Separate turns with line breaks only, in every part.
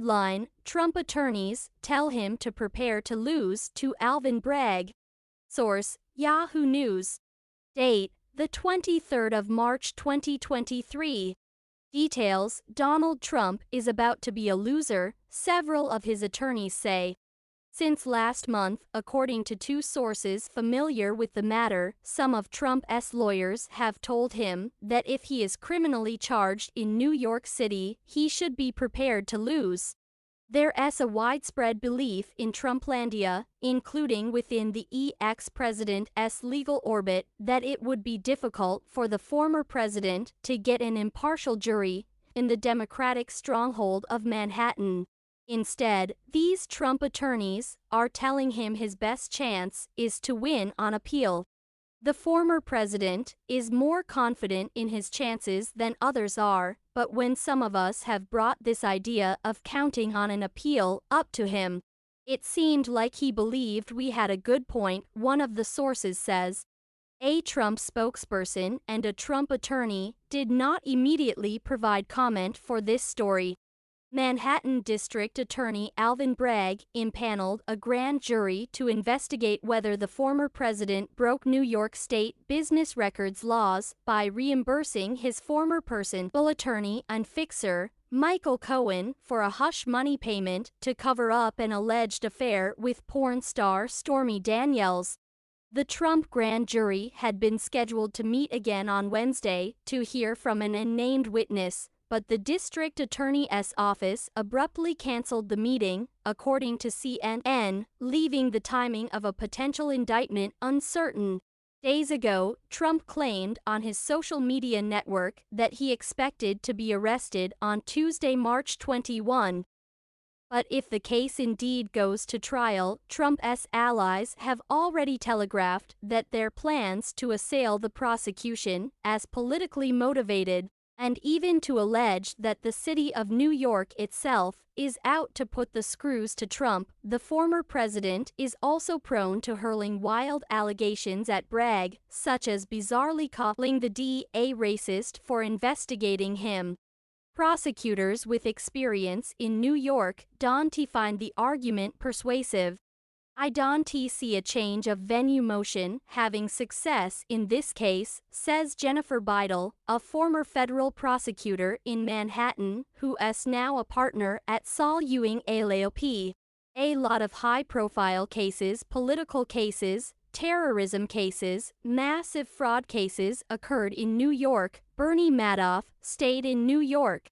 headline, Trump attorneys tell him to prepare to lose to Alvin Bragg. Source, Yahoo News. Date, the 23rd of March 2023. Details, Donald Trump is about to be a loser, several of his attorneys say. Since last month, according to two sources familiar with the matter, some of Trump's lawyers have told him that if he is criminally charged in New York City, he should be prepared to lose. There's a widespread belief in Trumplandia, including within the ex-president's legal orbit, that it would be difficult for the former president to get an impartial jury in the Democratic stronghold of Manhattan. Instead, these Trump attorneys are telling him his best chance is to win on appeal. The former president is more confident in his chances than others are, but when some of us have brought this idea of counting on an appeal up to him, it seemed like he believed we had a good point, one of the sources says. A Trump spokesperson and a Trump attorney did not immediately provide comment for this story. Manhattan District Attorney Alvin Bragg impaneled a grand jury to investigate whether the former president broke New York State business records laws by reimbursing his former personal attorney and fixer, Michael Cohen, for a hush money payment to cover up an alleged affair with porn star Stormy Daniels. The Trump grand jury had been scheduled to meet again on Wednesday to hear from an unnamed witness, but the district attorney's office abruptly canceled the meeting, according to CNN, leaving the timing of a potential indictment uncertain. Days ago, Trump claimed on his social media network that he expected to be arrested on Tuesday, March 21. But if the case indeed goes to trial, Trump's allies have already telegraphed that their plans to assail the prosecution as politically motivated, and even to allege that the city of New York itself is out to put the screws to Trump. The former president is also prone to hurling wild allegations at Bragg, such as bizarrely calling the DA racist for investigating him. Prosecutors with experience in New York don't find the argument persuasive. I don't see a change of venue motion having success in this case, says Jennifer Beidel, a former federal prosecutor in Manhattan, who is now a partner at Saul Ewing LLP. A lot of high-profile cases, political cases, terrorism cases, massive fraud cases occurred in New York. Bernie Madoff stayed in New York.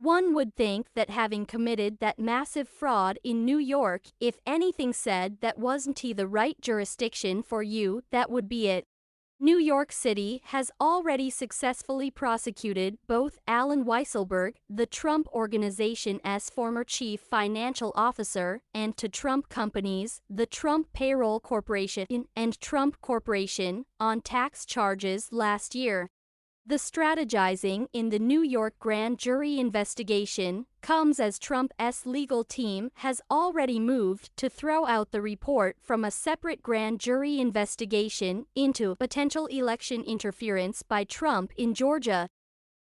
One would think that having committed that massive fraud in New York, if anything said that wasn't the right jurisdiction for you, that would be it. New York City has already successfully prosecuted both Allen Weisselberg, the Trump Organization's former chief financial officer, and two Trump companies, the Trump Payroll Corporation and Trump Corporation, on tax charges last year. The strategizing in the New York grand jury investigation comes as Trump's legal team has already moved to throw out the report from a separate grand jury investigation into potential election interference by Trump in Georgia.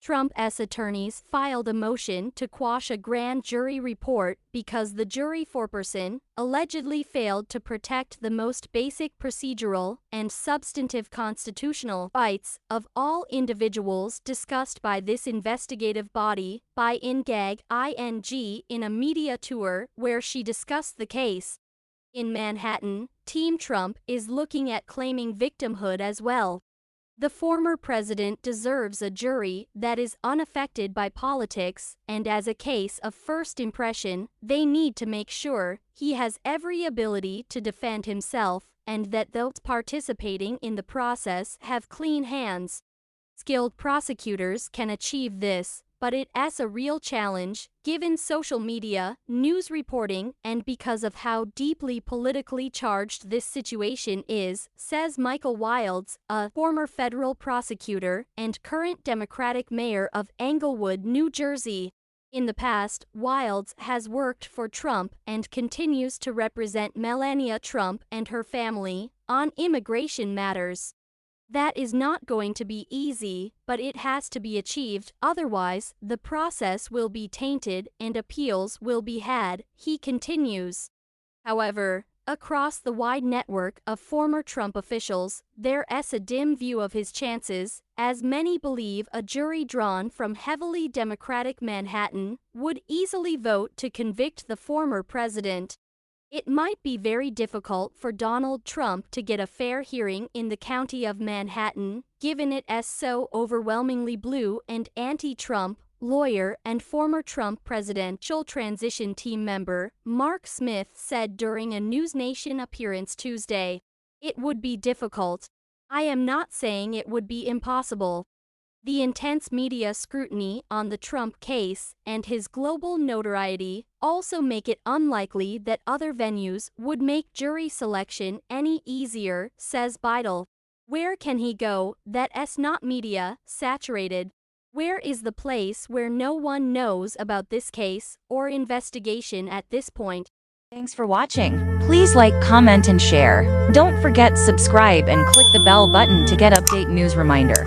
Trump's attorneys filed a motion to quash a grand jury report because the jury foreperson allegedly failed to protect the most basic procedural and substantive constitutional rights of all individuals discussed by this investigative body, by Ingag ING in a media tour where she discussed the case. In Manhattan, Team Trump is looking at claiming victimhood as well. The former president deserves a jury that is unaffected by politics, and as a case of first impression, they need to make sure he has every ability to defend himself, and that those participating in the process have clean hands. Skilled prosecutors can achieve this, but it's a real challenge, given social media, news reporting, and because of how deeply politically charged this situation is, says Michael Wilds, a former federal prosecutor and current Democratic mayor of Englewood, New Jersey. In the past, Wilds has worked for Trump and continues to represent Melania Trump and her family on immigration matters. That is not going to be easy, but it has to be achieved, otherwise, the process will be tainted and appeals will be had, he continues. However, across the wide network of former Trump officials, there's a dim view of his chances, as many believe a jury drawn from heavily Democratic Manhattan would easily vote to convict the former president. It might be very difficult for Donald Trump to get a fair hearing in the county of Manhattan, given it as so overwhelmingly blue and anti-Trump. Lawyer and former Trump presidential transition team member Mark Smith said during a NewsNation appearance Tuesday. It would be difficult. I am not saying it would be impossible. The intense media scrutiny on the Trump case and his global notoriety also make it unlikely that other venues would make jury selection any easier, says Beidel. Where can he go that's not media saturated? Where is the place where no one knows about this case or investigation at this point?
Thanks for watching. Please like, comment, and share. Don't forget subscribe and click the bell button to get update news reminder.